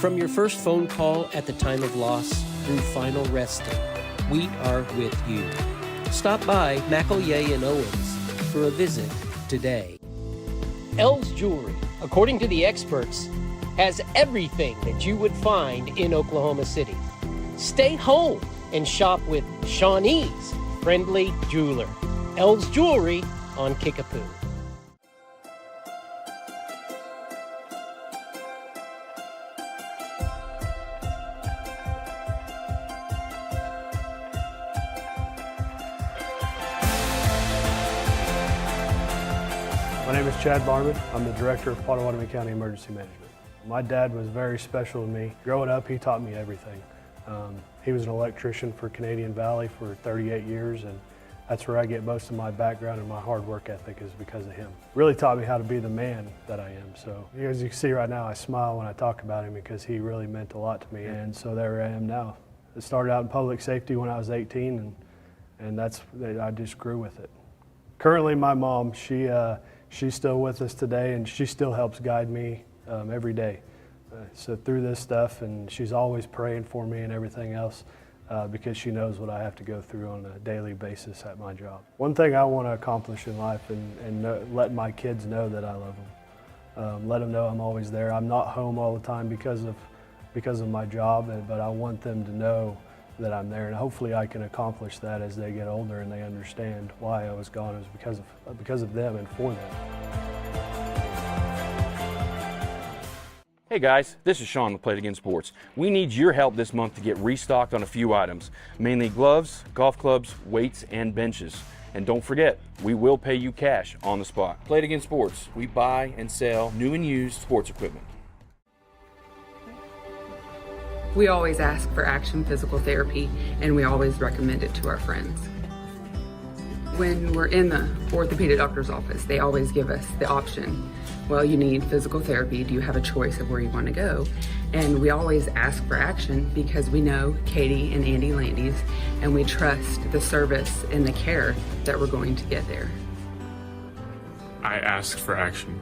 From your first phone call at the time of loss through final resting, we are with you. Stop by McElyea and Owens for a visit today. L's Jewelry, according to the experts, has everything that you would find in Oklahoma City. Stay home and shop with Shawnee's friendly jeweler. L's Jewelry on Kickapoo. My name is Chad Barman. I'm the Director of Pottawatomie County Emergency Management. My dad was very special to me. Growing up, he taught me everything. He was an electrician for Canadian Valley for 38 years, and that's where I get most of my background and my hard work ethic is because of him. Really taught me how to be the man that I am. So as you can see right now, I smile when I talk about him because he really meant a lot to me, and so there I am now. I started out in public safety when I was 18, and I just grew with it. Currently, my mom, she's still with us today, and she still helps guide me every day. So through this stuff, and she's always praying for me and everything else because she knows what I have to go through on a daily basis at my job. One thing I want to accomplish in life and let my kids know that I love them. Let them know I'm always there. I'm not home all the time because of my job, but I want them to know that I'm there, and hopefully I can accomplish that as they get older and they understand why I was gone. It was because of them and for them. Hey guys, this is Sean with Play It Again Sports. We need your help this month to get restocked on a few items, mainly gloves, golf clubs, weights, and benches. And don't forget, we will pay you cash on the spot. Play It Again Sports. We buy and sell new and used sports equipment. We always ask for Action Physical Therapy, and we always recommend it to our friends. When we're in the orthopedic doctor's office, they always give us the option, well, you need physical therapy. Do you have a choice of where you want to go? And we always ask for Action because we know Katie and Andy Landys, and we trust the service and the care that we're going to get there. I ask for Action.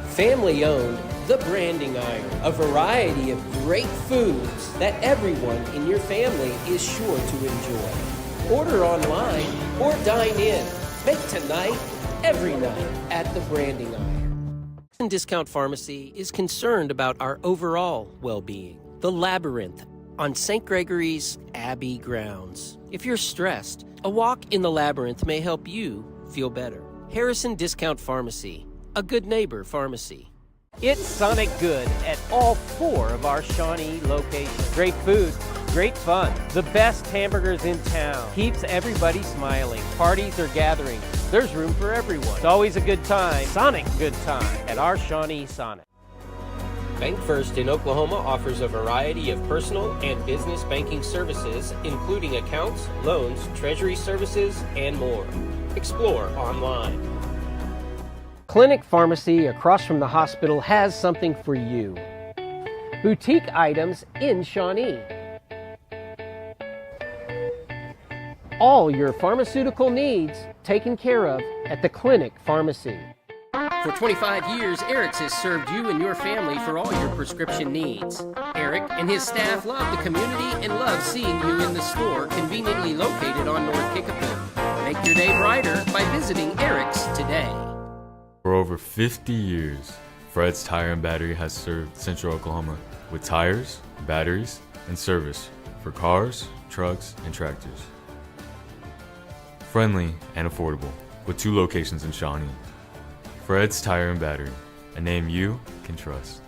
Family owned, The Branding Iron, a variety of great foods that everyone in your family is sure to enjoy. Order online or dine in. Make tonight every night at The Branding Iron. Discount Pharmacy is concerned about our overall well-being. The Labyrinth on St. Gregory's Abbey grounds. If you're stressed, a walk in the Labyrinth may help you feel better. Harrison Discount Pharmacy, a good neighbor pharmacy. It's Sonic Good at all 4 of our Shawnee locations. Great food, great fun, the best hamburgers in town. Keeps everybody smiling. Parties or gatherings, there's room for everyone. It's always a good time, Sonic good time, at our Shawnee Sonic. Bank First in Oklahoma offers a variety of personal and business banking services, including accounts, loans, treasury services, and more. Explore online. Clinic Pharmacy across from the hospital has something for you. Boutique items in Shawnee. All your pharmaceutical needs taken care of at the Clinic Pharmacy. For 25 years, Eric's has served you and your family for all your prescription needs. Eric and his staff love the community and love seeing you in the store conveniently located on North Kickapoo. Make your day brighter by visiting Eric's today. For over 50 years, Fred's Tire and Battery has served Central Oklahoma with tires, batteries, and service for cars, trucks, and tractors. Friendly and affordable, with 2 locations in Shawnee. Fred's Tire and Battery, a name you can trust.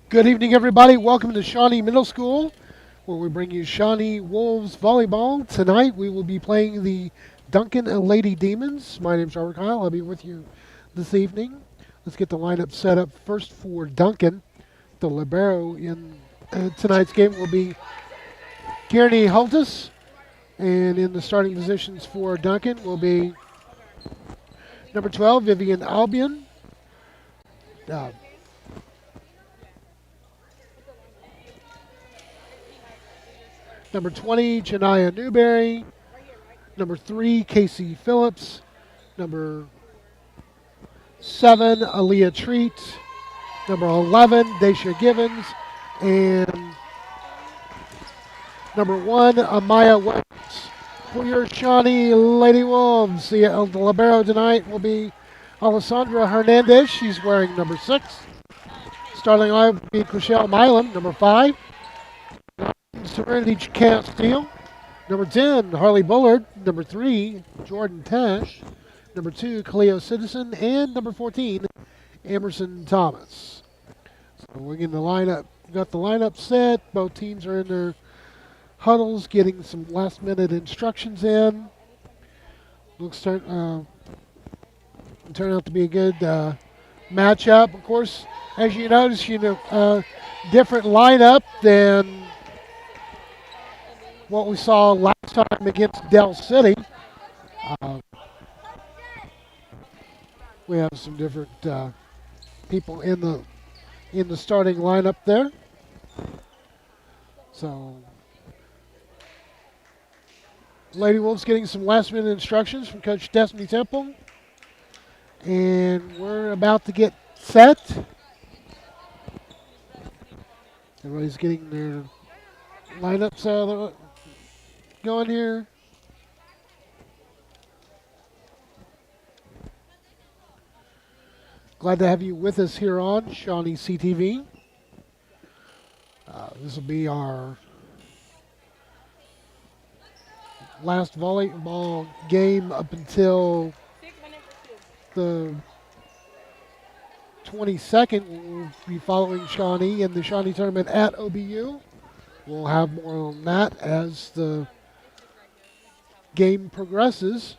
Good evening, everybody. Welcome to Shawnee Middle School, where we bring you Shawnee Wolves Volleyball. Tonight we will be playing the Duncan and Lady Demons. My name's Robert Kyle. I'll be with you this evening. Let's get the lineup set up first for Duncan. The libero in tonight's game will be Kearney Hultis. And in the starting positions for Duncan will be number 12, Vivian Albion. Number 20, Janaya Newberry. Number 3, Casey Phillips. Number 7, Aaliyah Treat. Number 11, Daisha Givens. And number 1, Amaya West. For your Shawnee Lady Wolves, the libero tonight will be Alessandra Hernandez. She's wearing number 6. Starting line will be Chriselle Milam, number 5. Serenity Castile. Number 10, Harley Bullard. Number 3, Jordan Tash. Number 2, Cleo Citizen. And number 14, Emerson Thomas. So we're getting the lineup. Got the lineup set. Both teams are in their huddles, getting some last-minute instructions in. Looks turn out to be a good matchup. Of course, as you notice, different lineup than what we saw last time against Del City. We have some different people in the starting lineup there. So, Lady Wolves getting some last-minute instructions from Coach Destiny Temple. And we're about to get set. Everybody's getting their lineups going here. Glad to have you with us here on ShawneeCTV. This will be our last volleyball game up until the 22nd. We'll be following Shawnee in the Shawnee tournament at OBU. We'll have more on that as the game progresses.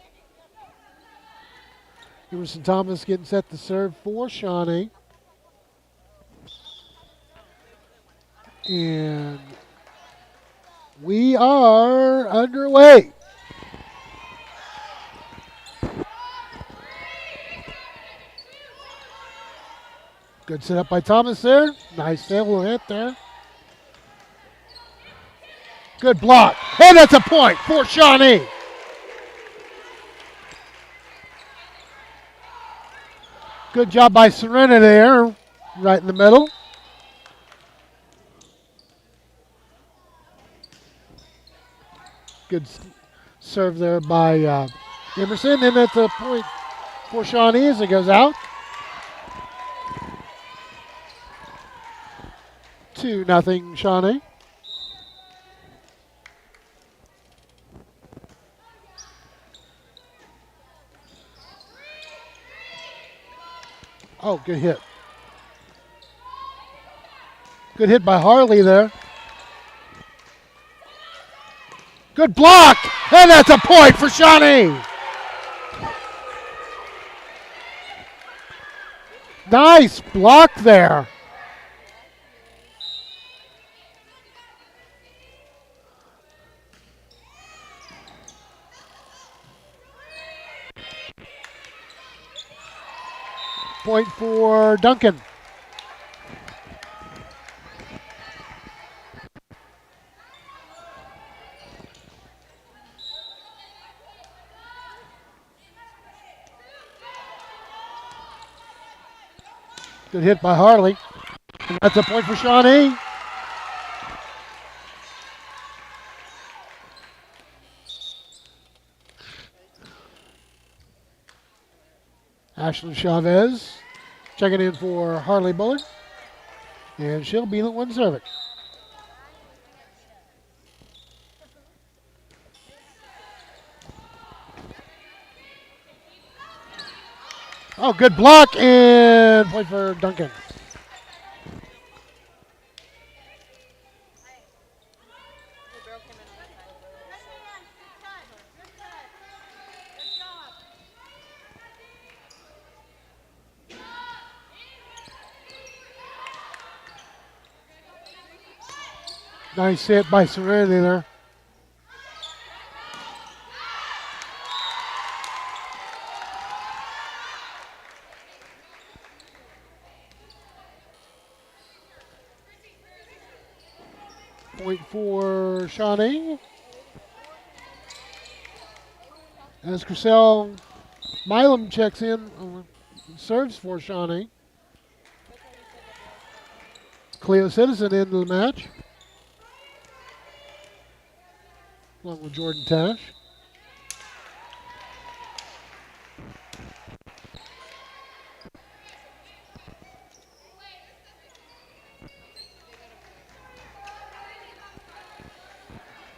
Emerson Thomas getting set to serve for Shawnee. And we are underway. Good set up by Thomas there. Nice little hit there. Good block. And that's a point for Shawnee. Good job by Serena there, right in the middle. Good serve there by Emerson. And that's a point for Shawnee as it goes out. 2-0 Shawnee. Oh, good hit. Good hit by Harley there. Good block, and that's a point for Shawnee. Nice block there. Point for Duncan. Good hit by Harley. And that's a point for Shawnee. Ashlyn Chavez checking in for Harley Bullard. And she'll be the one serving. Oh, good block and point for Duncan. Nice hit by Serenity there. Point for Shawnee. As Chriselle Milam checks in, serves for Shawnee. Cleo Citizen into the match, along with Jordan Tash.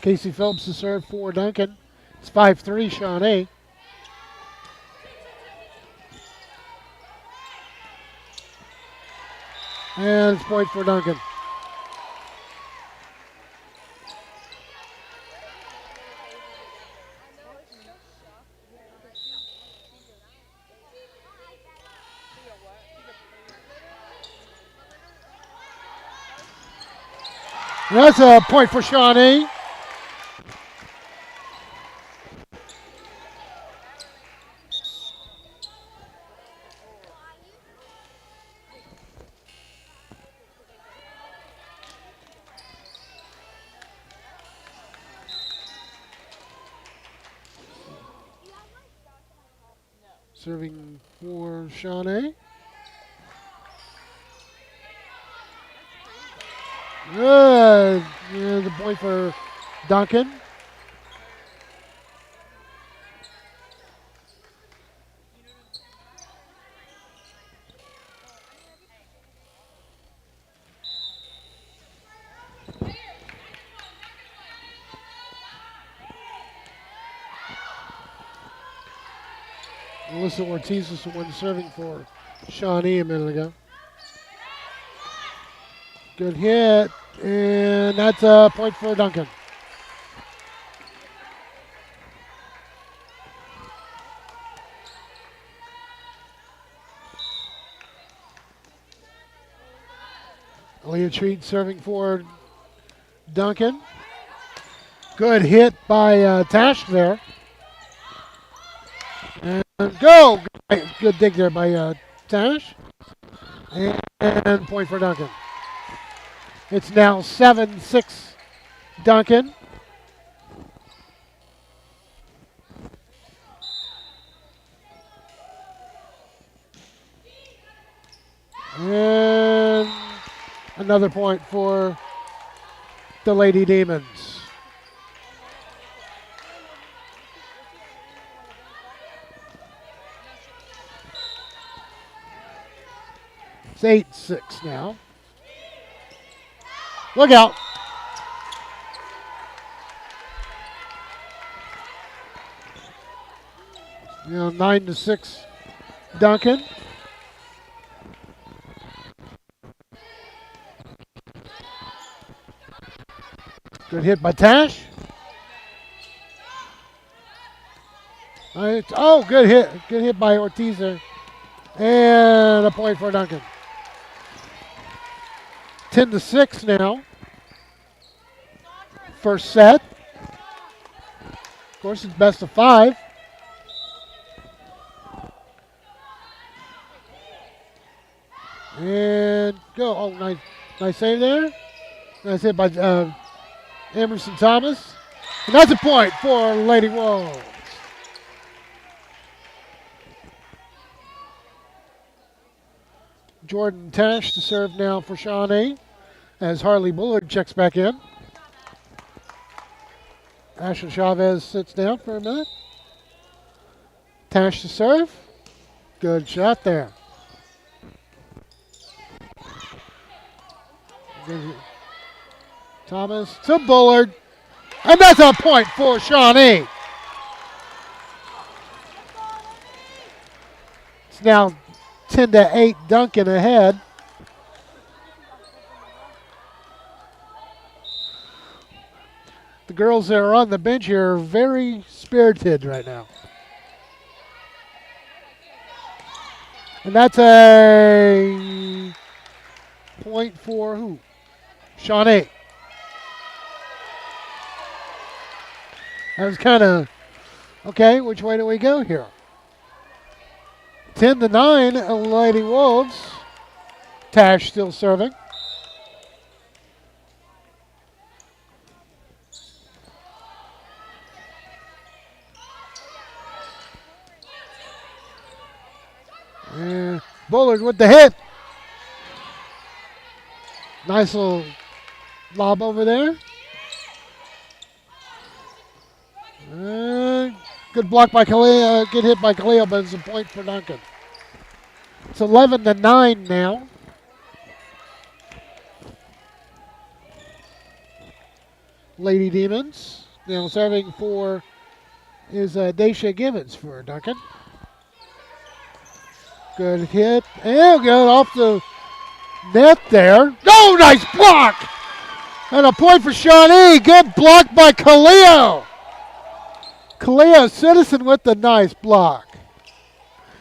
Casey Phelps to serve for Duncan. It's 5-3 Shawnee. And it's point for Duncan. That's a point for Shawnee. Serving for Shawnee. Good. Yeah, the point for Duncan. Melissa Ortiz was the one serving for Shawnee a minute ago. Good hit, and that's a point for Duncan. Aaliyah Treat serving for Duncan. Good hit by Tash there. And go! Good dig there by Tash. And point for Duncan. It's now 7-6 Duncan. And another point for the Lady Demons. It's 8-6 now. Look out. Now 9-6 Duncan. Good hit by Tash. Oh, good hit. Good hit by Ortiz there. And a point for Duncan. 10-6 now. First set. Of course, it's best of 5. And go. Oh, nice save there. Nice hit by Emerson Thomas. And that's a point for Lady Wolves. Jordan Tash to serve now for Shawnee as Harley Bullard checks back in. Ashley Chavez sits down for a minute. Tash to serve. Good shot there. Thomas to Bullard. And that's a point for Shawnee. It's now 10-8 Duncan ahead. The girls that are on the bench here are very spirited right now. And that's a point for who? Shawnee. That was kind of, okay, which way do we go here? 10-9, Lady Wolves. Tash still serving. And Bullard with the hit. Nice little lob over there. Good block by Khalil. Good hit by Khalil, but it's a point for Duncan. It's 11-9 now. Lady Demons. Now serving for is Daisha Gibbons for Duncan. Good hit. And good off the net there. Oh, nice block! And a point for Shawnee. Good block by Khalil. Khalil Citizen with the nice block.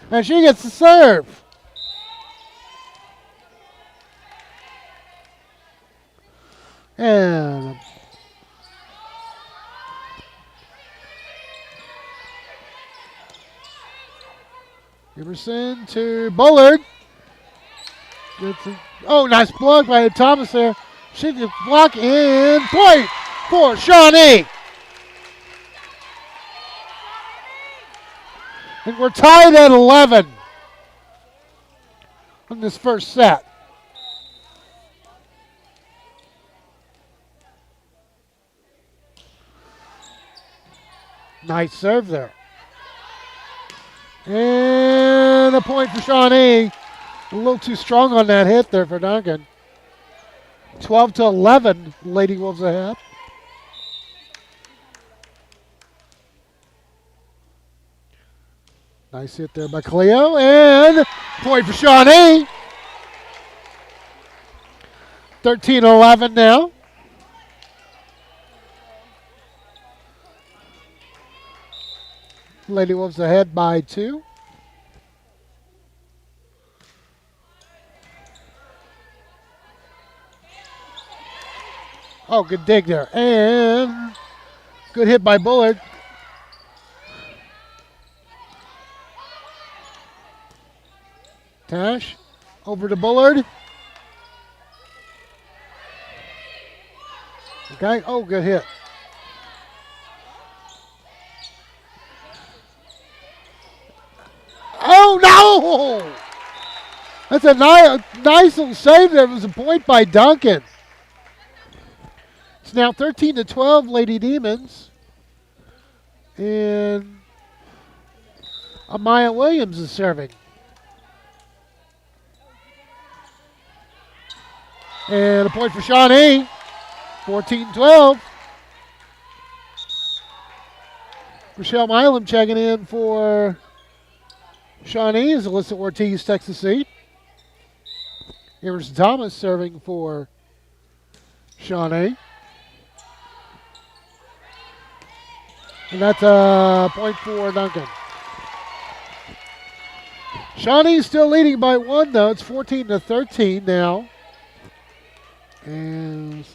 And she gets the serve. And Emerson to Bullard. Oh, nice block by Thomas there. She gets block and point for Shawnee. And we're tied at 11 on this first set. Nice serve there. And a point for Shawnee. A little too strong on that hit there for Duncan. 12-11, Lady Wolves ahead. Nice hit there by Cleo, and point for Shawnee. 13-11 now. Lady Wolves ahead by 2. Oh, good dig there. And good hit by Bullard. Tash over to Bullard. Okay. Oh, good hit. Oh, no! That's a nice little save there. It was a point by Duncan. It's now 13-12, Lady Demons. And Amaya Williams is serving. And a point for Shawnee. 14-12. Rochelle Milam checking in for Shawnee as Alyssa Ortiz takes the seat. Emerson Thomas serving for Shawnee. And that's a point for Duncan. Shawnee's still leading by 1, though. It's 14-13 now. And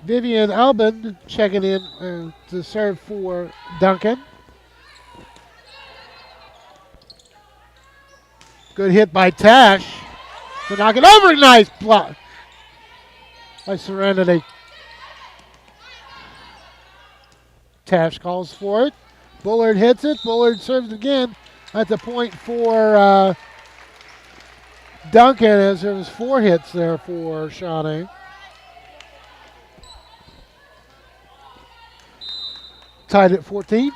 Vivian Albin checking in to serve for Duncan. Good hit by Tash to knock it over. Nice block by Serenity. Tash calls for it. Bullard hits it. Bullard serves again. That's a point for Duncan, as there was 4 hits there for Shawnee. Tied at 14.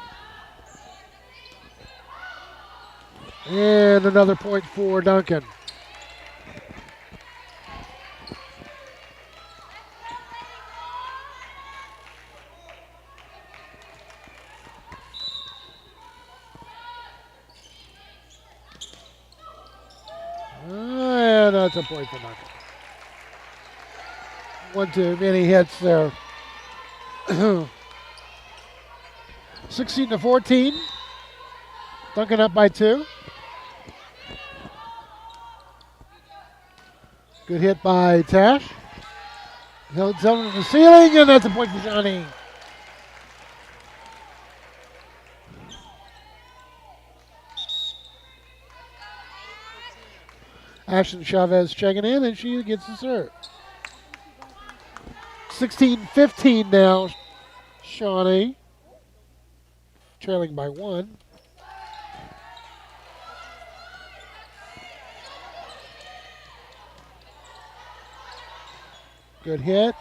And another point for Duncan. And that's a point for Duncan. One too many hits there. 16-14. Duncan up by 2. Good hit by Tash. Held someone to the ceiling, and that's a point for Shawnee. Ashton Chavez checking in, and she gets the serve. 16-15 now, Shawnee. Trailing by 1. Good hit.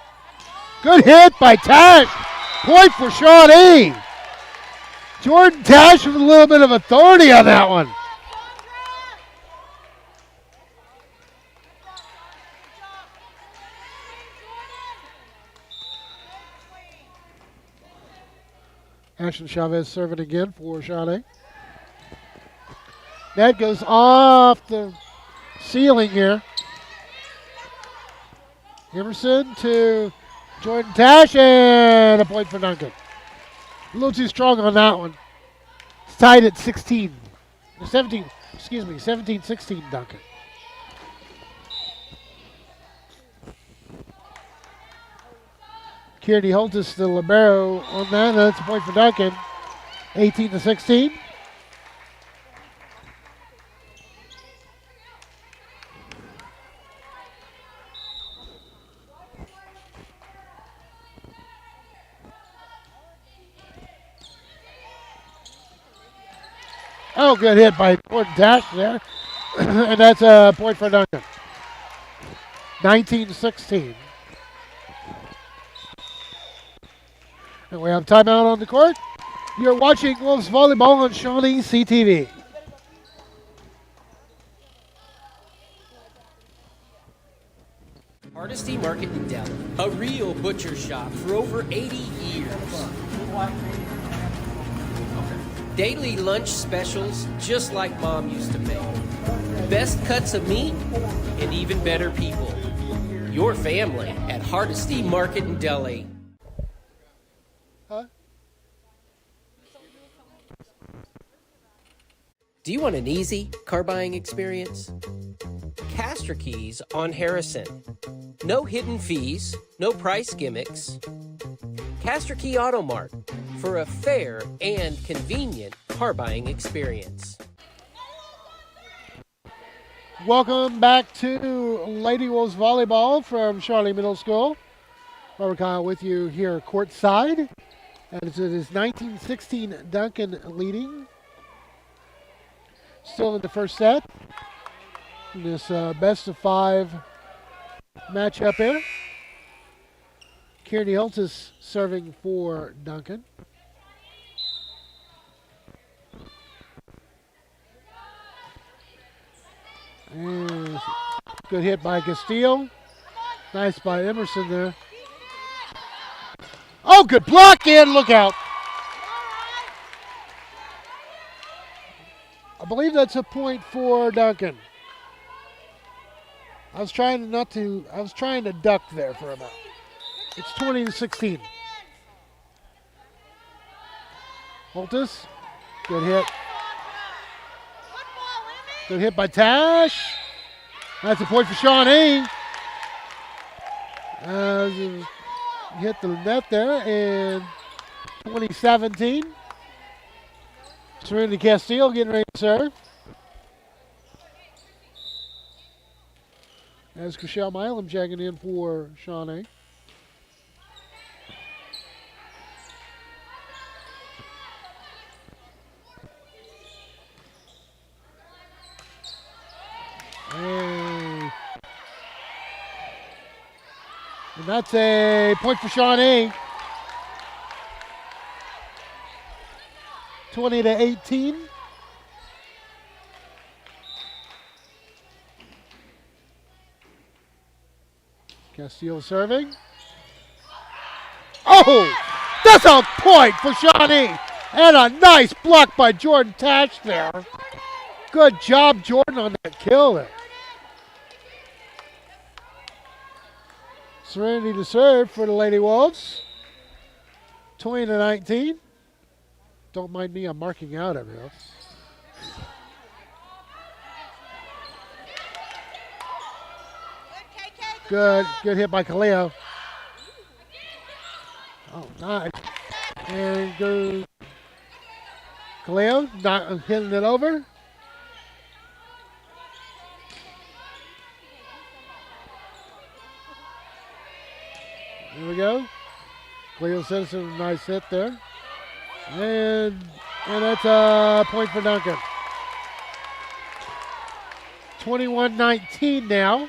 Good hit by Tash. Point for Shawnee. Jordan Tash with a little bit of authority on that one. Ashton Chavez serving again for Shawnee. That goes off the ceiling here. Emerson to Jordan Tash, and a point for Duncan. A little too strong on that one. It's tied at 17, 16 Duncan. Kearney Holtis, the libero on that. That's a point for Duncan. 18-16. Oh, good hit by Jordan Tash there. And that's a point for Duncan. 19-16. And we have timeout on the court. You're watching Wolves Volleyball on ShawneeCTV. Hardesty Market in Delhi, a real butcher shop for over 80 years. Daily lunch specials just like Mom used to make. Best cuts of meat and even better people. Your family at Hardesty Market in Delhi. Do you want an easy car buying experience? Castor Keys on Harrison. No hidden fees, no price gimmicks. Castor Key Auto Mart for a fair and convenient car buying experience. Welcome back to Lady Wolves Volleyball from Shawnee Middle School. Robert Kyle with you here courtside. And it is 19-16 Duncan leading. Still in the first set. In this best of 5 matchup here. Kearney Holtis serving for Duncan. And good hit by Castillo. Nice by Emerson there. Oh, good block in. Look out. I believe that's a point for Duncan. I was trying to duck there for a moment. It's 20-16. Holtis, good hit. Good hit by Tash. That's a point for Shawnee. Hit the net there in 2017. Serenity Castillo getting ready to serve. As Chriselle Milam checking in for Shawnee. And that's a point for Shawnee. 20-18. Castillo serving. Oh, that's a point for Shawnee. And a nice block by Jordan Tash there. Good job, Jordan, on that kill there. Serenity to serve for the Lady Wolves. 20-19. Don't mind me, I'm marking out everyone. Good hit by Kaleo. Oh, nice. And go Kaleo, not hitting it over. There we go. Kaleo Simpson, a nice hit there. And that's a point for Duncan. 21-19 now.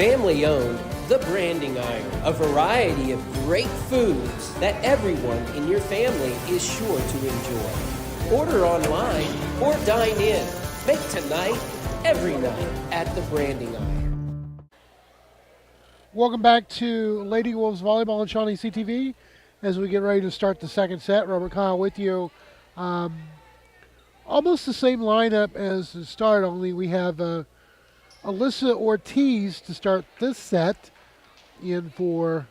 Family owned, The Branding Iron, a variety of great foods that everyone in your family is sure to enjoy. Order online or dine in. Make tonight every night at The Branding Iron. Welcome back to Lady Wolves Volleyball on ShawneeCTV as we get ready to start the second set. Robert Kyle with you. Almost the same lineup as the start, only we have Alyssa Ortiz to start this set in for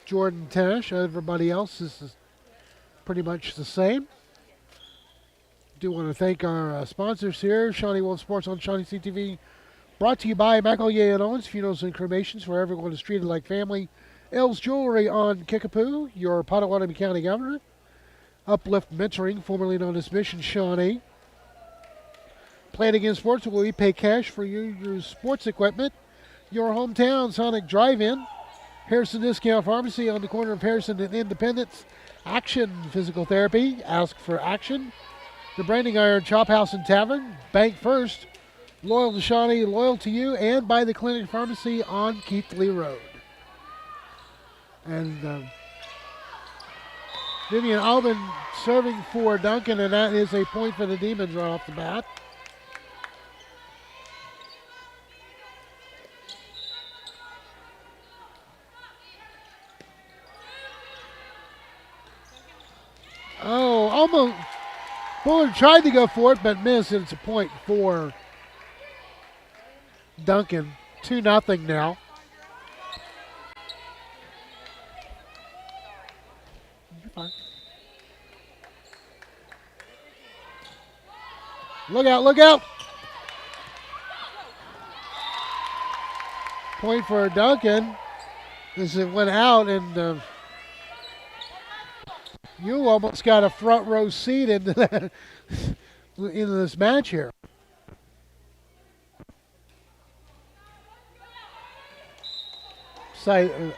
Jordan Tash. Everybody else is pretty much the same. Do want to thank our sponsors here, Shawnee Sports on ShawneeCTV, brought to you by McElroy and Owens Funerals and Cremations, where everyone is treated like family. Elle's Jewelry on Kickapoo, your Potawatomi County Governor. Uplift Mentoring, formerly known as Mission Shawnee. Playing Against Sports, where we pay cash for your sports equipment. Your hometown Sonic Drive-In. Harrison Discount Pharmacy on the corner of Harrison and Independence. Action Physical Therapy, ask for action. The Branding Iron Chop House and Tavern, Bank First, loyal to Shawnee, loyal to you, and by the Clinic Pharmacy on Keithley Road. And Vivian Albin serving for Duncan, and that is a point for the Demons right off the bat. Oh, almost. Bullard tried to go for it, but missed, and it's a point for Duncan. 2-0 now. You're fine. Look out, look out. Point for Duncan as it went out, and you almost got a front row seat into that, into this match here.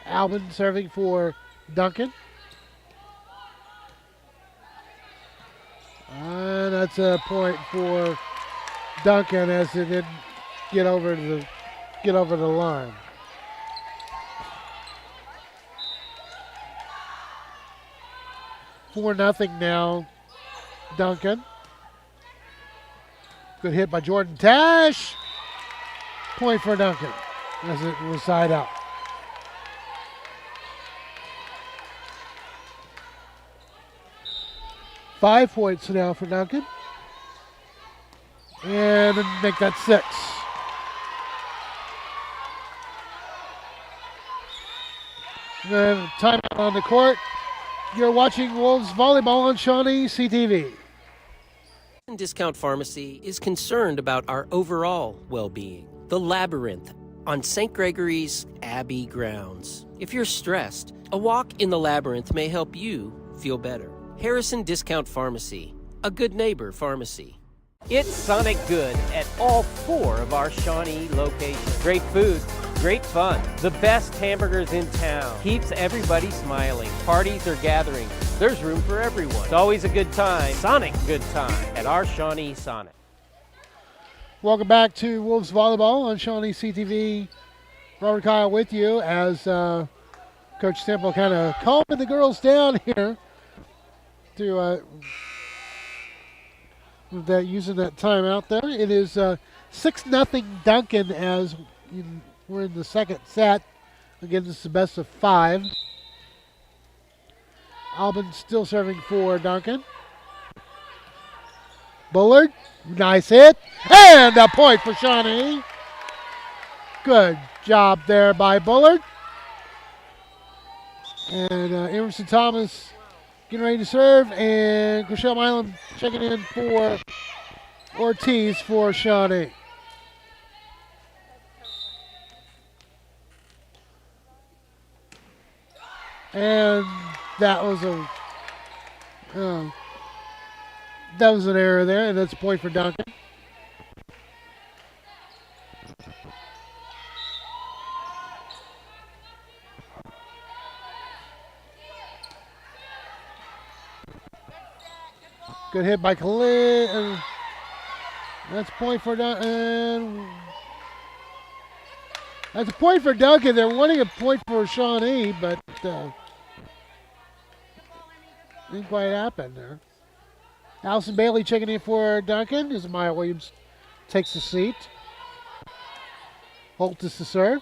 Albin serving for Duncan. And that's a point for Duncan as it didn't get over the line. 4-0 now, Duncan. Good hit by Jordan Tash. Point for Duncan as it was side out. Five points now for Duncan. And make that 6. Then timeout on the court. You're watching Wolves Volleyball on ShawneeCTV. Discount Pharmacy is concerned about our overall well-being. The Labyrinth on St. Gregory's Abbey grounds. If you're stressed, a walk in the Labyrinth may help you feel better. Harrison Discount Pharmacy, a good neighbor pharmacy. It's Sonic Good at all 4 of our Shawnee locations. Great food, great fun, the best hamburgers in town. Keeps everybody smiling. Parties or gatherings, there's room for everyone. It's always a good time, Sonic good time, at our Shawnee Sonic. Welcome back to Wolves Volleyball on ShawneeCTV. Robert Kyle with you as Coach Temple kind of calming the girls down here to using that timeout there. It is 6-0 Duncan as we're in the second set. Again, this is the best of 5. Albin still serving for Duncan. Bullard, nice hit, and a point for Shawnee. Good job there by Bullard. And Emerson Thomas getting ready to serve, and Chriselle Milam checking in for Ortiz for Shawnee. And that was an error there, and that's a point for Duncan. Good hit by Khalid, and that's a point for Duncan. That's a point for Duncan. They're wanting a point for Shawnee, but didn't quite happen there. Allison Bailey checking in for Duncan as Maya Williams takes the seat. Holt is to serve.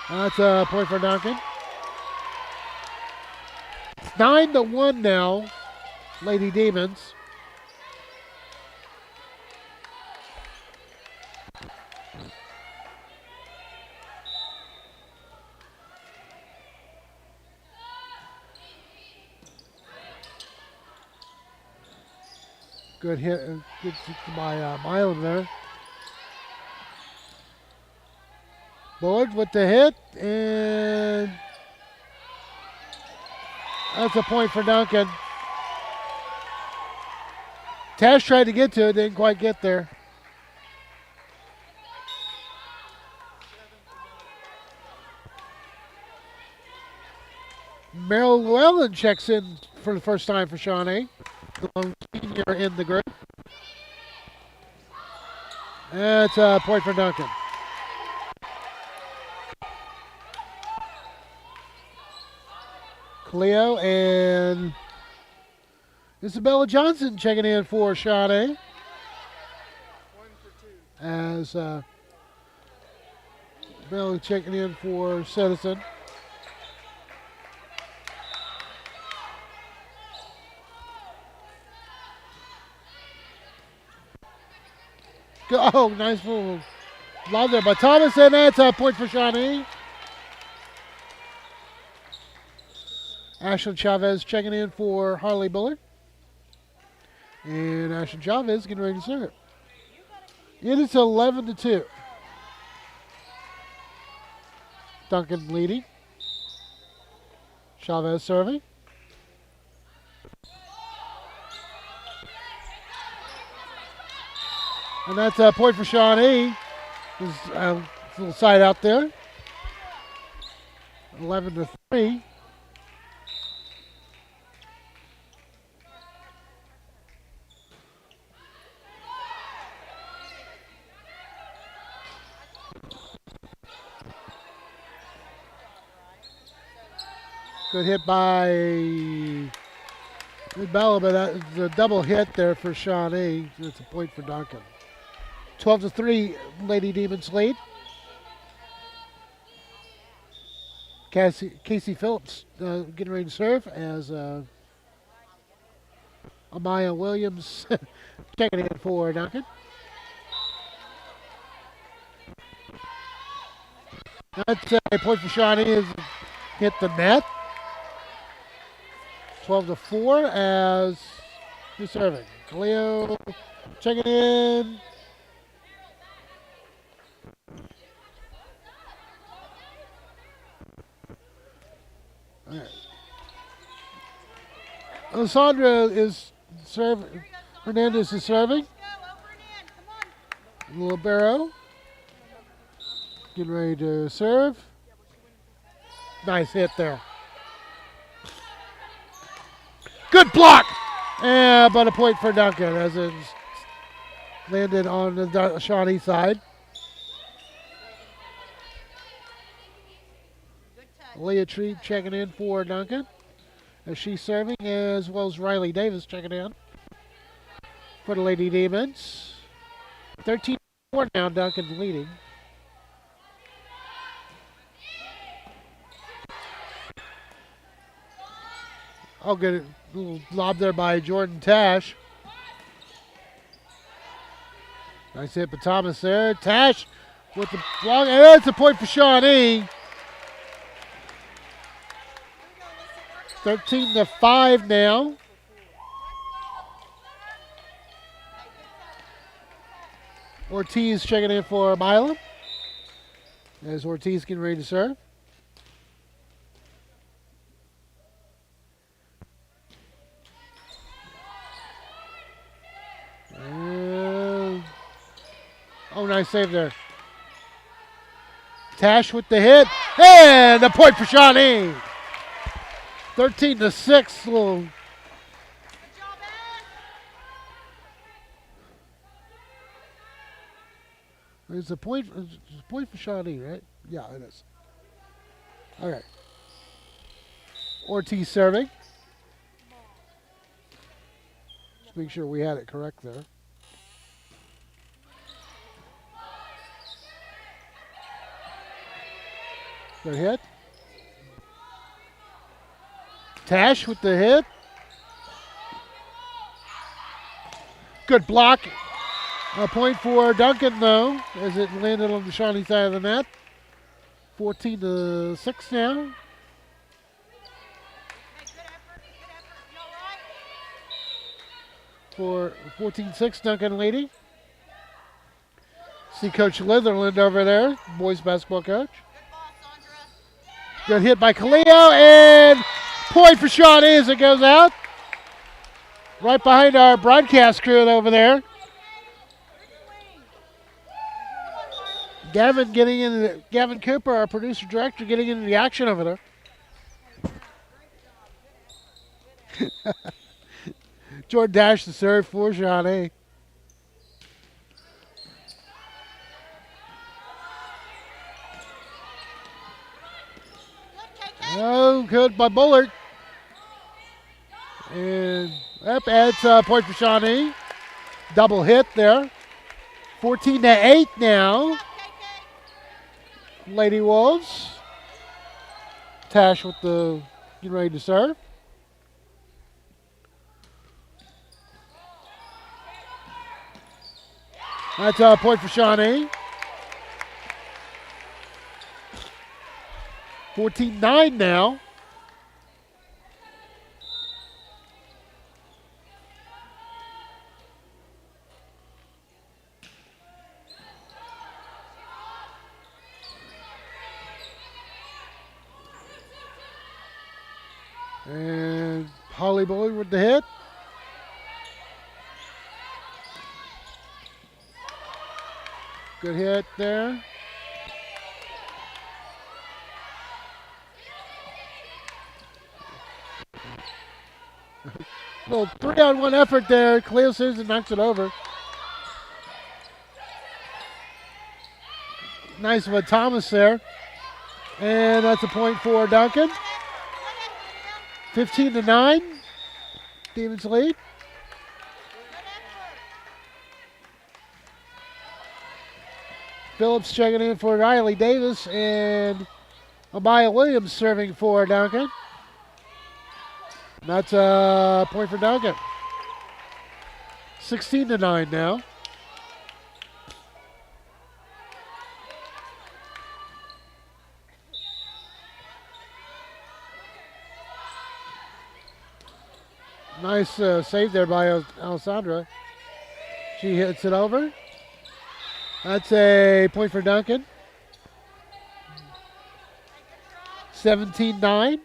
That's a point for Duncan. It's 9-1 now, Lady Demons. Good hit, good by Milam there. Bullard with the hit, and that's a point for Duncan. Tash tried to get to it, didn't quite get there. Merrill Llewellyn checks in for the first time for Shawnee, the lone senior in the group. That's a point for Duncan. Cleo and Isabella Johnson checking in for Shawnee. As Isabella checking in for Citizen. Oh, nice move. Lob there by Thomas, and that's a point for Shawnee. Ashlyn Chavez checking in for Harley Bullard. And Ashlyn Chavez getting ready to serve. It is 11-2. Duncan leading. Chavez serving. And that's a point for Shawnee. There's a little side out there. 11-3. Good hit by Bella, but that's a double hit there for Shawnee. It's a point for Duncan. 12-3, Lady Demons lead. Casey Phillips getting ready to serve as Amaya Williams checking in for Duncan. That's a point for Shawnee as hit the net. 12-4 as who's serving? Cleo checking in. All right. Alessandra is serving. Hernandez is serving. Libero getting ready to serve. Nice hit there. Good block! But a point for Duncan as it landed on the Shawnee side. Leah Tree checking in for Duncan as she's serving, as well as Riley Davis checking in for the Lady Demons. 13-4 now, Duncan leading. I'll get it. Little lob there by Jordan Tash. Nice hit by Thomas there. Tash with the block. And that's a point for Shawnee. 13-5 now. Ortiz checking in for Milam. As Ortiz getting ready to serve. Oh, nice save there. Tash with the hit. And a point for Shawnee. 13-6. Little It's a point for Shawnee, right? Yeah, it is. Okay. Ortiz serving. Just make sure we had it correct there. Good hit. Tash with the hit. Good block. A point for Duncan, though, as it landed on the Shawnee side of the net. 14-6 now. For 14-6, Duncan Lady. See Coach Litherland over there, boys basketball coach. Good hit by Kaleo, and point for Shawnee as it goes out. Right behind our broadcast crew over there. Gavin Cooper, our producer director, getting into the action over there. Jordan Dash the serve for Shawnee. Oh, good by Bullard. And that adds a point for Shawnee. Double hit there. 14-8 now. Lady Wolves. Tash with the getting ready to serve. That's a point for Shawnee. 14-9 now. And Holly Bullard with the hit. Good hit there. Little 3-on-1 effort there. Cleo Susan knocks it over. Nice of a Thomas there. And that's a point for Duncan. 15-9. Demons lead. Phillips checking in for Riley Davis, and Amaya Williams serving for Duncan. That's a point for Duncan. 16-9 now. Nice save there by Alessandra. She hits it over. That's a point for Duncan. 17-9.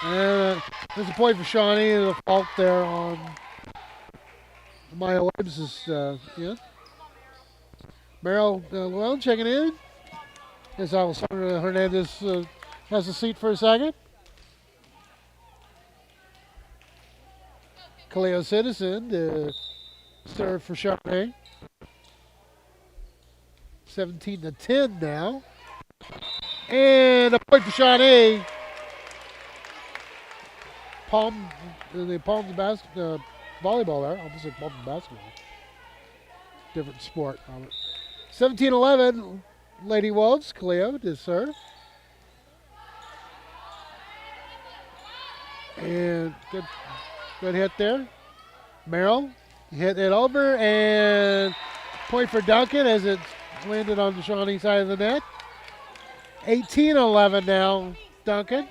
And there's a point for Shawnee. There's a fault there on Maya Williams. Yeah. Merrill Llewellyn checking in. As Alessandra Hernandez has a seat for a second. Kaleo Citizen to serve for Shawnee. 17-10 now. And a point for Shawnee. They palmed the volleyball there. I almost said palmed the basketball. Different sport. 17-11. Lady Wolves, Kaleo to serve. And good hit there. Merrill hit it over, and point for Duncan as it landed on the Shawnee side of the net. 18-11 now, Duncan.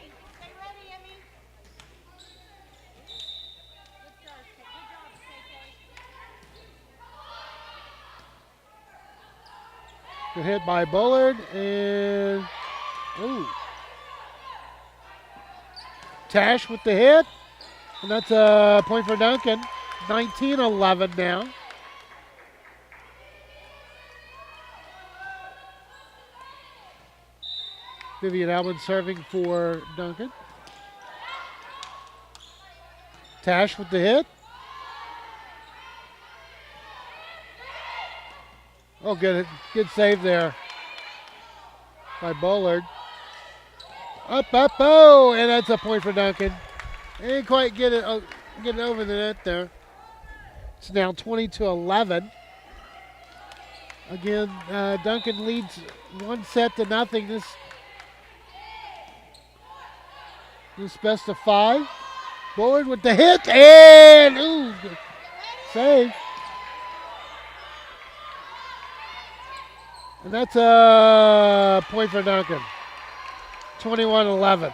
Good hit by Bullard, and Tash with the hit, and that's a point for Duncan. 19-11 now. Vivian Allen serving for Duncan. Tash with the hit. Oh, good save there by Bullard. Up, oh, and that's a point for Duncan. Didn't quite get it over the net there. It's now 20-11. Again, Duncan leads 1-0. This best of 5. Bullard with the hit, and ooh, save. And that's a point for Duncan. 21-11.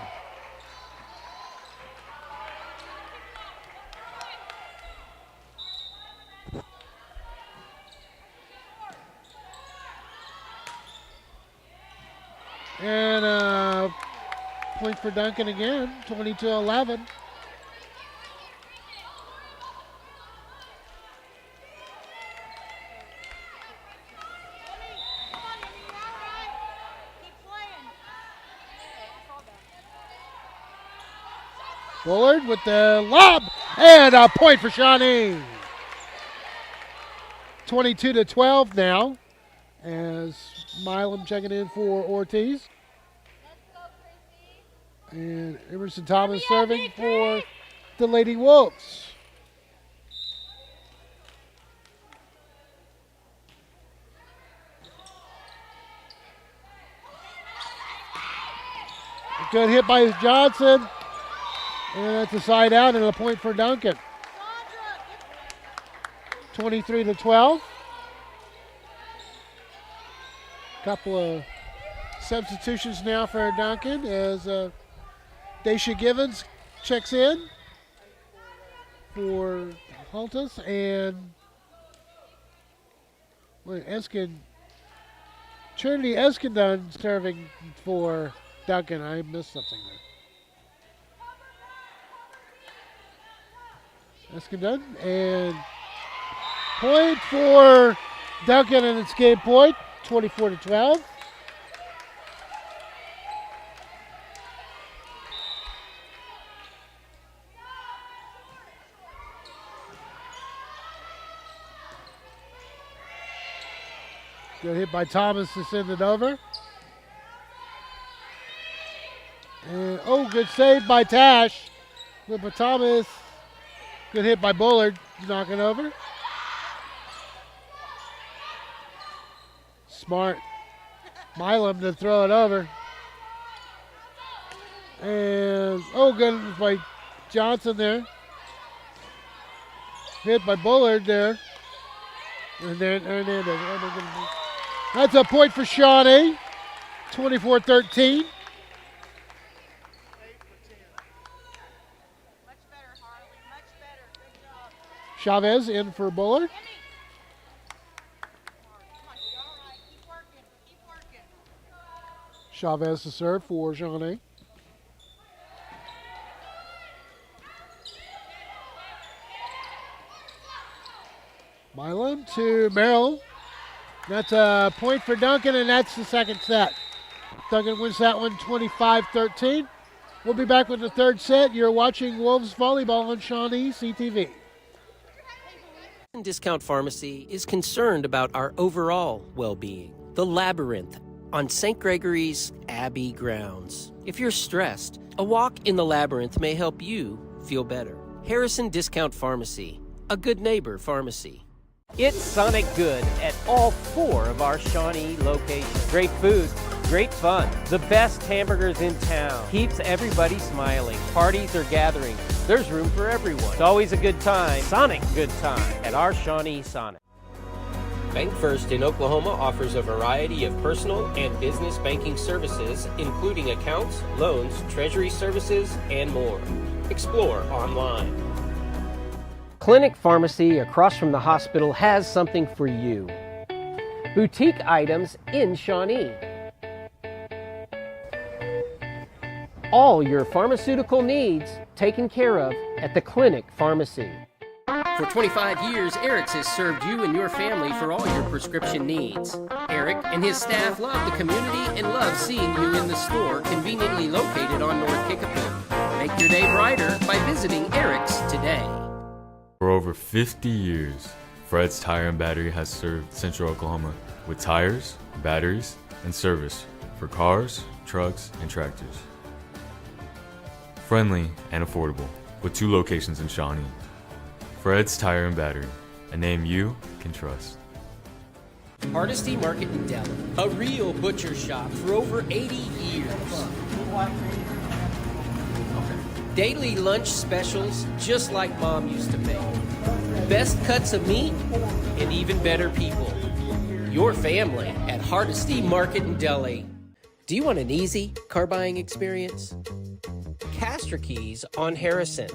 And a point for Duncan again, 22-11. Bullard with the lob, and a point for Shawnee. 22-12 now, as Milam checking in for Ortiz. And Emerson Thomas serving for the Lady Wolves. A good hit by Johnson. And that's a side out and a point for Duncan. 23-12. Couple of substitutions now for Duncan as Daisha Givens checks in for Haltas, and Trinity Eskandon serving for Duncan. I missed something there. Eskandon, and point for Duncan, and it's game point, 24-12. Good hit by Thomas to send it over. And good save by Tash. Good by Thomas. Good hit by Bullard, knocking over. Smart. Milam to throw it over. And good by Johnson there. Hit by Bullard there. And then Hernandez. That's a point for Shawnee. 24-13. Chavez in for Bullard. Chavez to serve for Shawnee. Milam to Merrill. That's a point for Duncan, and that's the second set. Duncan wins that one 25-13. We'll be back with the third set. You're watching Wolves Volleyball on ShawneeCTV. Discount Pharmacy is concerned about our overall well-being. The Labyrinth on St. Gregory's Abbey grounds. If you're stressed, a walk in the Labyrinth may help you feel better. Harrison Discount Pharmacy, a good neighbor pharmacy. It's Sonic Good at all 4 of our Shawnee locations. Great food, great fun, the best hamburgers in town. Keeps everybody smiling. Parties or gatherings, there's room for everyone. It's always a good time, Sonic good time, at our Shawnee Sonic. Bank First in Oklahoma offers a variety of personal and business banking services, including accounts, loans, treasury services, and more. Explore online. Clinic Pharmacy across from the hospital has something for you. Boutique items in Shawnee. All your pharmaceutical needs taken care of at the Clinic Pharmacy. For 25 years, Eric's has served you and your family for all your prescription needs. Eric and his staff love the community and love seeing you in the store conveniently located on North Kickapoo. Make your day brighter by visiting Eric's today. For over 50 years, Fred's Tire and Battery has served Central Oklahoma with tires, batteries, and service for cars, trucks, and tractors. Friendly and affordable, with 2 locations in Shawnee. Fred's Tire and Battery, a name you can trust. Hardesty Market in Delhi, a real butcher shop for over 80 years. Daily lunch specials just like Mom used to make. Best cuts of meat and even better people. Your family at Hardesty Market in Delhi. Do you want an easy car buying experience? Castor Keys on Harrison.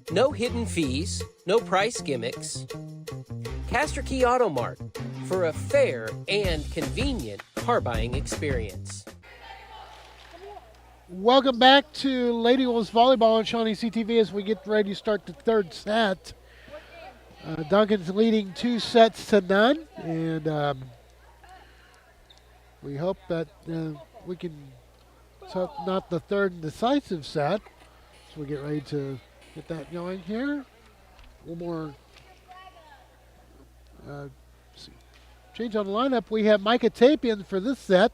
No hidden fees, no price gimmicks. Castor Key Auto Mart for a fair and convenient car buying experience. Welcome back to Lady Wolves Volleyball on ShawneeCTV as we get ready to start the third set. Duncan's leading 2-0, and we hope that we can, so not the third and decisive set, so we get ready to get that going here. One more change on the lineup. We have Micah Tapian for this set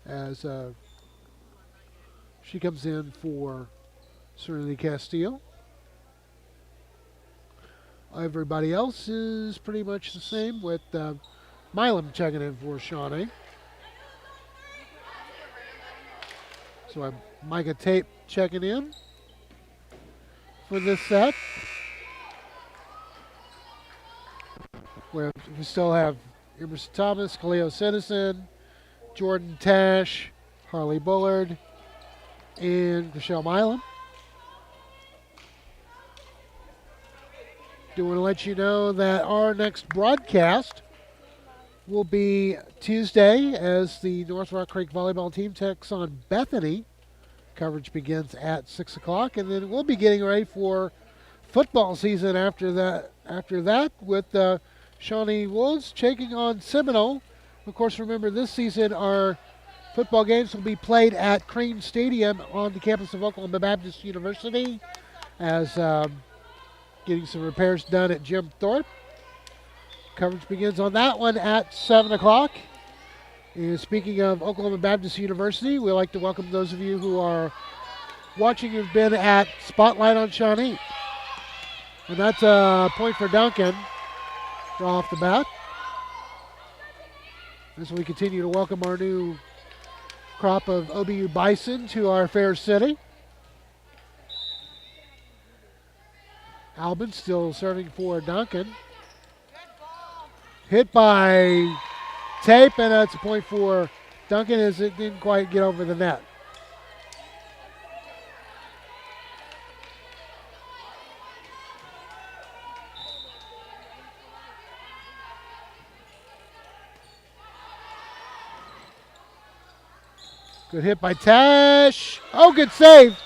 as she comes in for Serenity Castillo. Everybody else is pretty much the same, with Milam checking in for Shawnee. So I have Micah Tape checking in for this set. Where we still have Emerson Thomas, Kaleo Citizen, Jordan Tash, Harley Bullard, and Rochelle Milam. Do want to let you know that our next broadcast will be Tuesday as the North Rock Creek volleyball team takes on Bethany. Coverage begins at 6 o'clock, and then we'll be getting ready for football season after that with Shawnee Wolves taking on Seminole. Of course, remember this season our football games will be played at Crane Stadium on the campus of Oklahoma Baptist University as getting some repairs done at Jim Thorpe. Coverage begins on that one at 7 o'clock. And speaking of Oklahoma Baptist University, we'd like to welcome those of you who are watching who've been at Spotlight on Shawnee. And that's a point for Duncan off the bat. As we continue to welcome our new crop of OBU Bison to our fair city. Albin still serving for Duncan. Hit by Tape, and that's a point for Duncan as it didn't quite get over the net. Good hit by Tash. Oh, good save.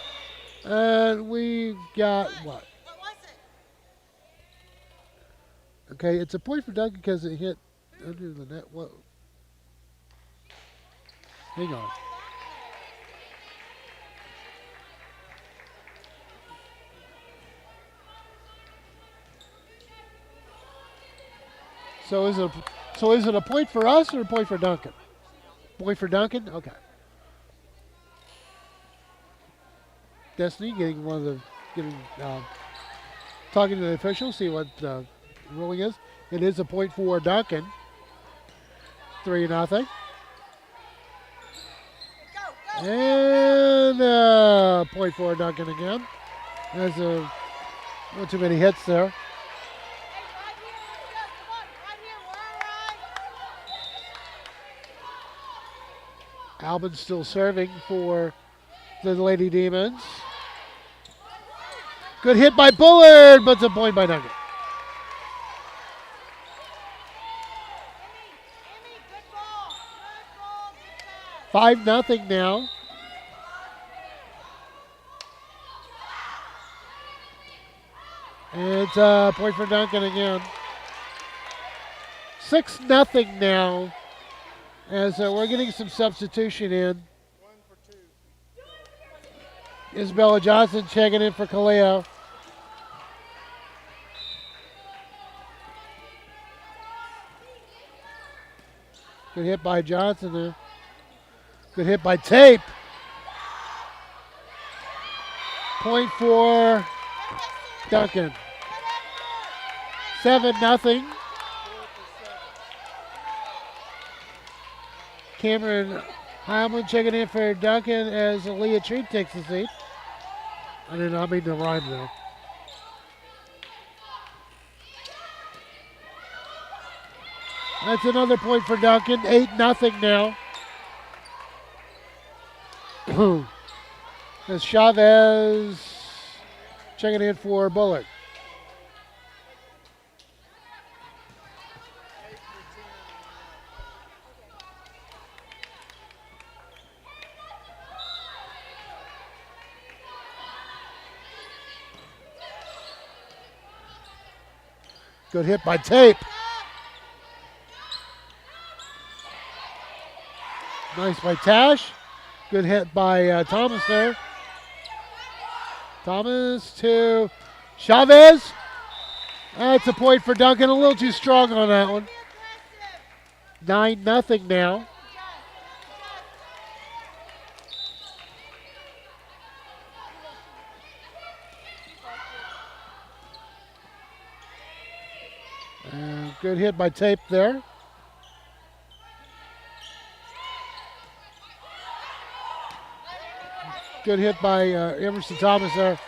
And we got what? Okay, it's a point for Duncan because it hit under the net. Whoa. Hang on. So is it a point for us or a point for Duncan? Point for Duncan? Okay. Destiny talking to the officials, see what the ruling is. It is a point for Duncan. 3-0. And point for Duncan again. There's not too many hits there. Albin still serving for the Lady Demons. Good hit by Bullard, but it's a point by Duncan. Good ball. 5-0 now. And it's a point for Duncan again. 6-0 now as we're getting some substitution in. Isabella Johnson checking in for Kaleo. Good hit by Johnson there. Good hit by Tape. Point for Duncan. 7-0. Cameron Heilman checking in for Duncan as Aaliyah Treat takes the seat. I did not mean to rhyme there. That's another point for Duncan. 8-0 now. As Chavez checking in for Bullard. Good hit by Tape. Nice by Tash. Good hit by Thomas there. Thomas to Chavez. That's a point for Duncan. A little too strong on that one. 9-0 now. Good hit by Tape there. Good hit by Emerson Thomas there.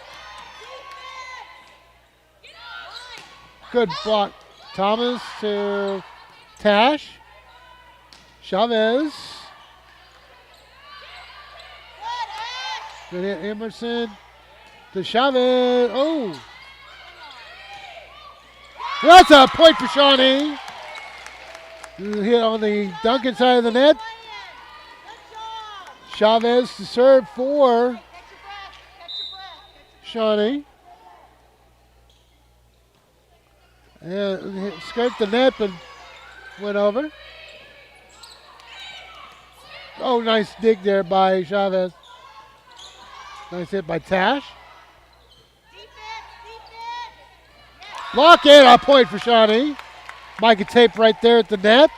Good block. Thomas to Tash. Chavez. Good hit Emerson to Chavez. Oh. That's a point for Shawnee. Hit on the Duncan side of the net. Chavez to serve for Shawnee. And scraped the net and went over. Oh, nice dig there by Chavez. Nice hit by Tash. Lock in, a point for Shawnee. Micah Tape right there at the net.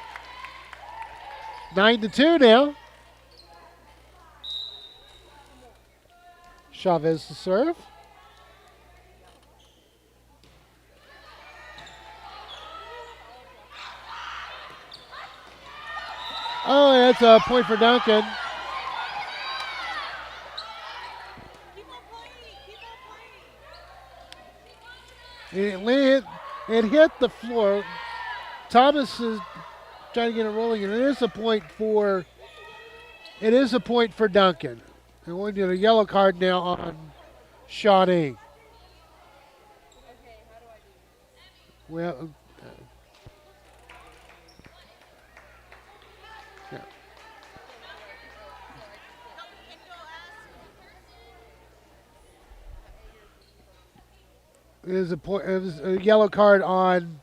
9-2 now. Chavez to serve. Oh, that's a point for Duncan. It hit the floor. Thomas is trying to get it rolling, and it is a point for Duncan. And we're going to get a yellow card now on Shawnee. Well, yeah. It is a yellow card on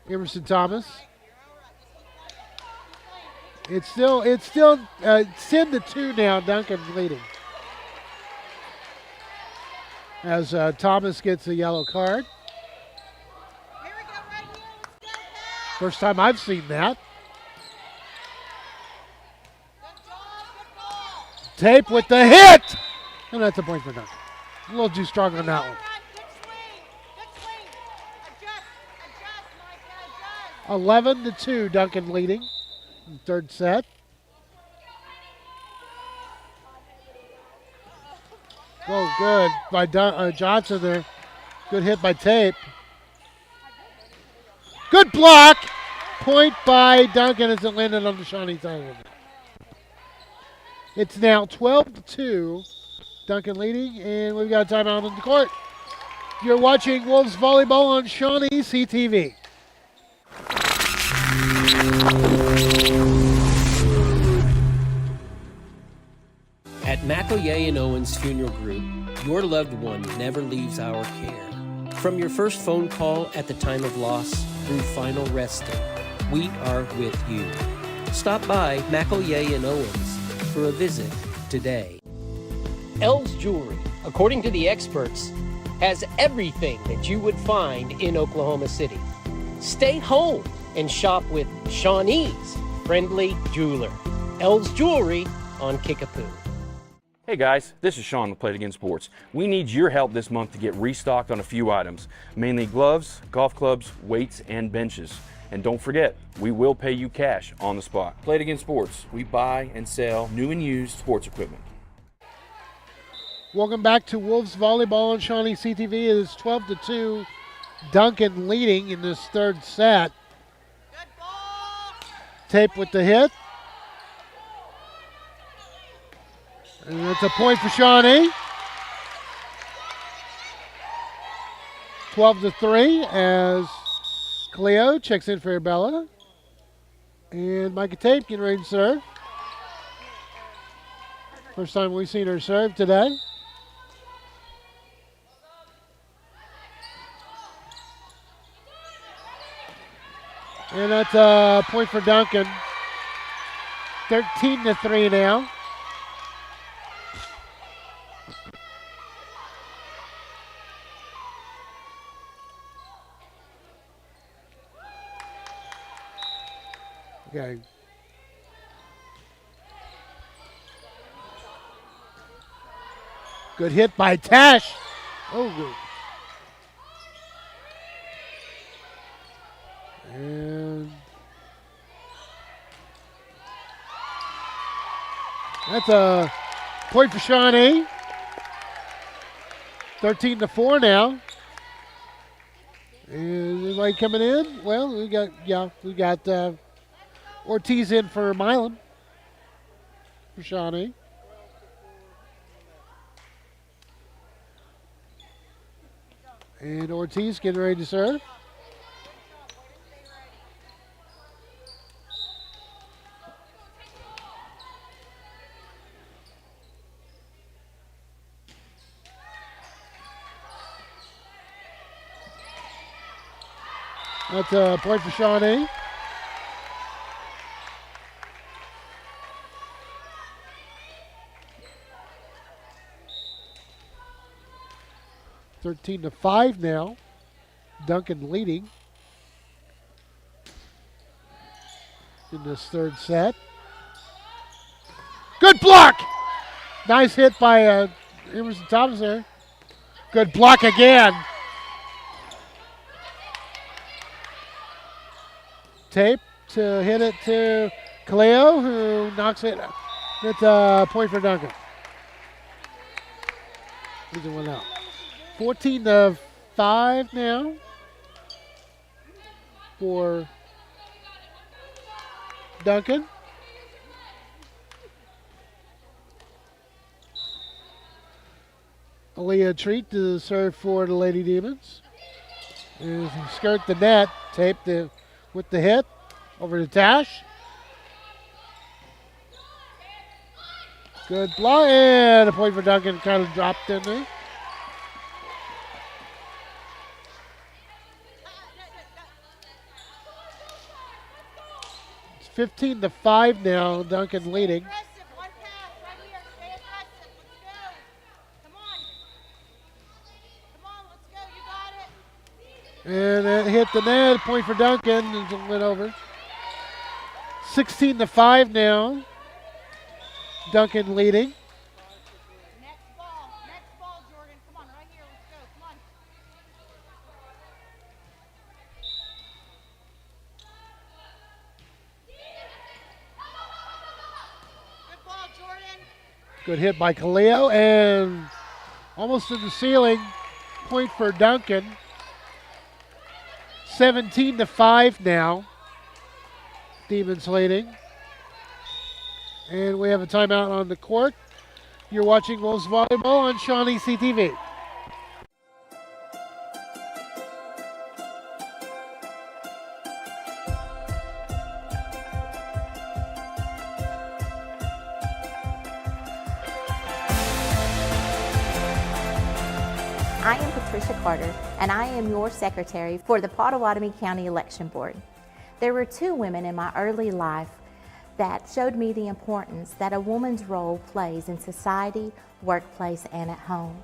Emerson Thomas. It's still 10-2 now. Duncan leading as Thomas gets a yellow card. First time I've seen that. Tape with the hit, and that's a point for Duncan. A little too strong on that one. 11-2, Duncan leading in third set. Oh, good by Johnson there. Good hit by Tape. Good block. Point by Duncan as it landed on the Shawnee side of it. It's now 12-2. Duncan leading, and we've got a timeout on the court. You're watching Wolves Volleyball on ShawneeCTV. At McElroy and Owens Funeral Group, your loved one never leaves our care. From your first phone call at the time of loss through final resting, we are with you. Stop by McElyea and Owens for a visit today. L's Jewelry, according to the experts, has everything that you would find in Oklahoma City. Stay home and shop with Shawnee's friendly jeweler. L's Jewelry on Kickapoo. Hey guys, this is Sean with Play It Again Sports. We need your help this month to get restocked on a few items, mainly gloves, golf clubs, weights, and benches. And don't forget, we will pay you cash on the spot. Play It Again Sports. We buy and sell new and used sports equipment. Welcome back to Wolves Volleyball on ShawneeCTV. It is 12-2. Duncan leading in this third set. Tape with the hit. And it's a point for Shawnee. 12-3 as Cleo checks in for Bella. And Micah Tape getting ready to serve. First time we've seen her serve today. And that's a point for Duncan. 13-3 now. Okay. Good hit by Tash. Oh, good. And that's a point for Shawnee. 13-4 now. Is anybody coming in? Well, we got Ortiz in for Milan for Shawnee. And Ortiz getting ready to serve. That's a point for Shawnee. (13-5) now. Duncan leading in this third set. Good block! Nice hit by Emerson Thomas there. Good block again. Tape to hit it to Cleo, who knocks it. It's a point for Duncan. He's the one out. 14-5 now for Duncan. Aaliyah Treat to serve for the Lady Demons. And skirt the net, tape with the hit over to Tash. Good block and a point for Duncan, kind of dropped in there. It's 15-5 now, Duncan leading. And it hit the net, a point for Duncan, and it went over. 16-5 now. Duncan leading. Next ball, Jordan. Come on, right here. Let's go. Come on. Good ball, Jordan. Good hit by Kaleo, and almost to the ceiling. Point for Duncan. 17-5 now. Demons leading. And we have a timeout on the court. You're watching Wolves Volleyball on ShawneeCTV. I am Patricia Patricia Carter, and I am your secretary for the Pottawatomie County Election Board. There were two women in my early life that showed me the importance that a woman's role plays in society, workplace, and at home.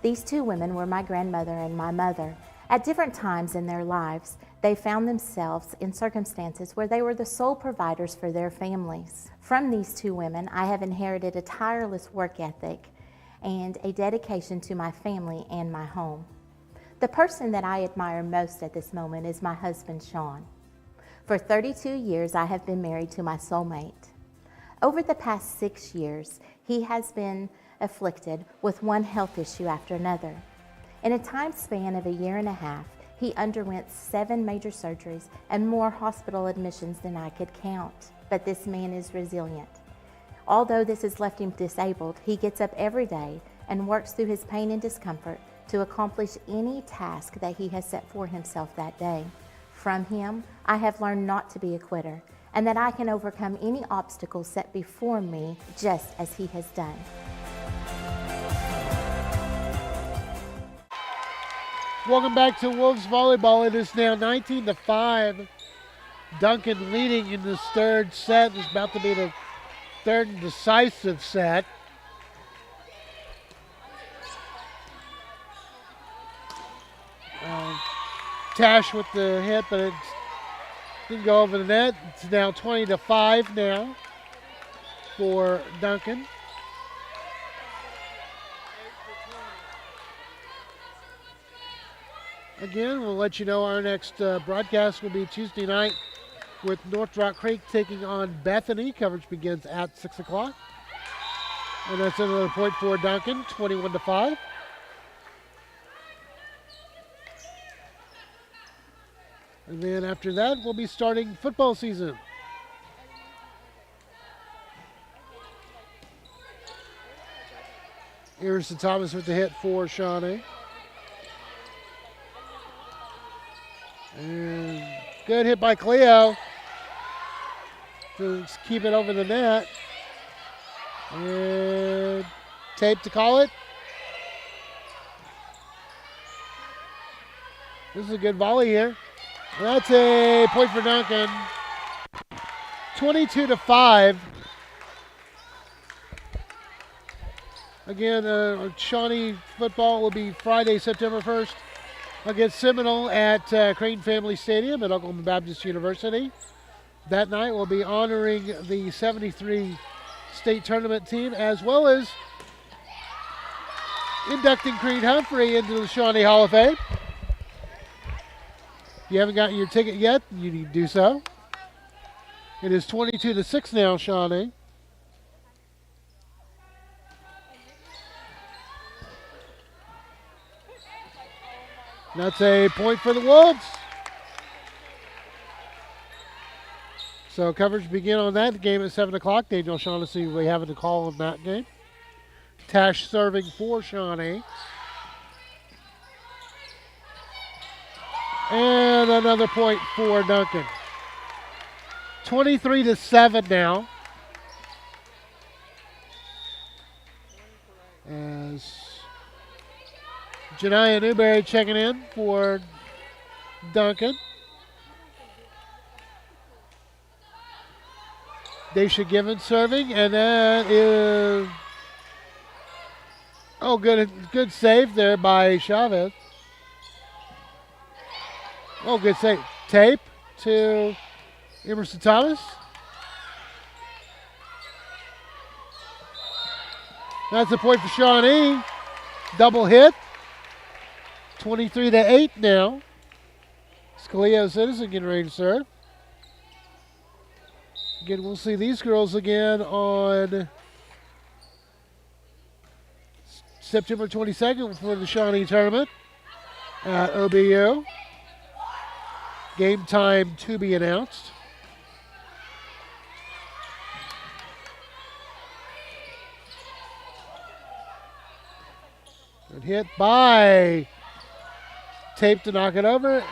These two women were my grandmother and my mother. At different times in their lives, they found themselves in circumstances where they were the sole providers for their families. From these two women, I have inherited a tireless work ethic and a dedication to my family and my home. The person that I admire most at this moment is my husband, Sean. For 32 years, I have been married to my soulmate. Over the past 6 years, he has been afflicted with one health issue after another. In a time span of a year and a half, he underwent 7 major surgeries and more hospital admissions than I could count. But this man is resilient. Although this has left him disabled, he gets up every day and works through his pain and discomfort to accomplish any task that he has set for himself that day. From him, I have learned not to be a quitter and that I can overcome any obstacle set before me just as he has done. Welcome back to Wolves Volleyball. It is now 19-5. Duncan leading in this third set. It's about to be the third and decisive set. Tash with the hit, but it didn't go over the net. It's now 20-5 now for Duncan. Again, we'll let you know our next broadcast will be Tuesday night with North Rock Creek taking on Bethany. Coverage begins at 6 o'clock. And that's another point for Duncan, 21-5. And then after that, we'll be starting football season. Here's Thomas with the hit for Shawnee. And good hit by Cleo to keep it over the net. And tape to call it. This is a good volley here. That's a point for Duncan. 22-5. Again, Shawnee football will be Friday, September 1st against Seminole at Crane Family Stadium at Oklahoma Baptist University. That night we'll be honoring the 73 state tournament team as well as inducting Creed Humphrey into the Shawnee Hall of Fame. If you haven't gotten your ticket yet, you need to do so. It is 22-6 now, Shawnee. That's a point for the Wolves. So coverage begin on that game at 7 o'clock. Daniel O'Shaughnessy will be having a call on that game. Tash serving for Shawnee. And another point for Duncan. 23-7 now. As Janiah Newberry checking in for Duncan. Daisha Given serving, and that is, oh, good save there by Chavez. Oh, good save. Tape to Emerson Thomas. That's a point for Shawnee. Double hit. 23-8 now. Scaleo Citizen getting ready to serve. Again, we'll see these girls again on September 22nd for the Shawnee tournament at OBU. Game time to be announced. Good hit by Tape to knock it over.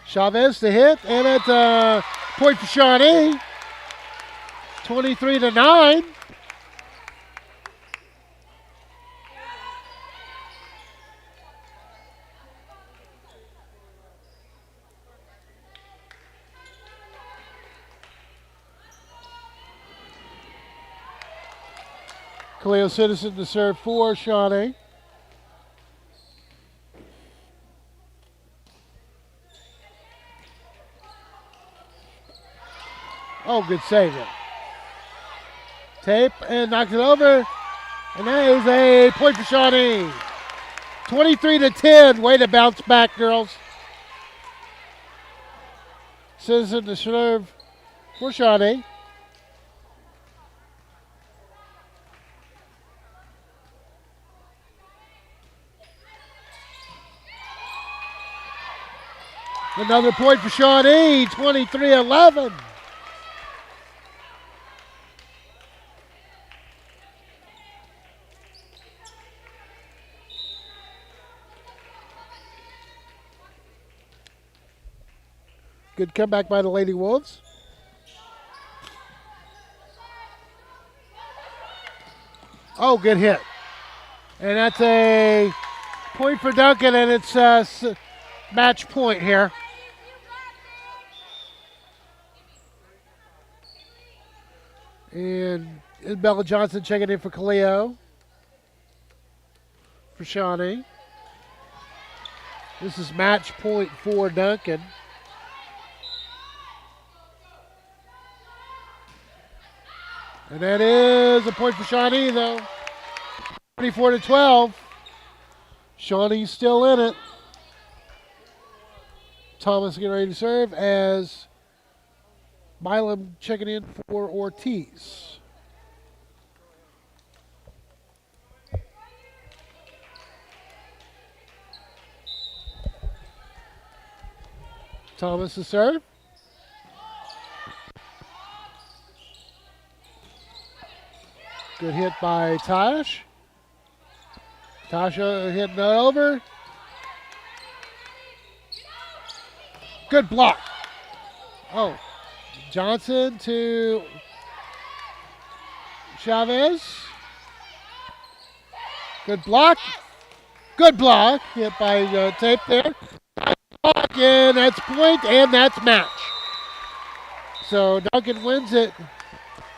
Chavez to hit, and it's a point for Shawnee. 23-9. Kaleo Citizen to serve for Shawnee. Oh, good save there. Tape and knocks it over. And that is a point for Shawnee. 23-10. Way to bounce back, girls. Citizen to serve for Shawnee. Another point for Shawnee. 23-11. Good comeback by the Lady Wolves. Oh, good hit. And that's a point for Duncan, and it's match point here. And Isabella Johnson checking in for Kaleo for Shawnee. This is match point for Duncan. And that is a point for Shawnee, though. 24-12. Shawnee's still in it. Thomas getting ready to serve as Milam checking in for Ortiz. Thomas to serve. Good hit by Tosh. Tasha hitting that over. Good block. Oh, Johnson to Chavez. Good block. Good block. Hit by Tape there. And that's point, and that's match. So Duncan wins it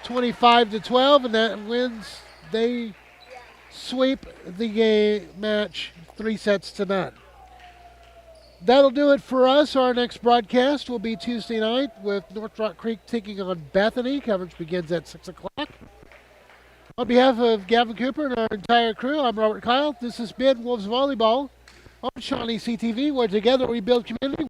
25-12, and that wins. They sweep the game match 3-0. That'll do it for us. Our next broadcast will be Tuesday night with North Rock Creek taking on Bethany. Coverage begins at 6 o'clock. On behalf of Gavin Cooper and our entire crew, I'm Robert Kyle. This has been Wolves Volleyball on ShawneeCTV, where together we build community.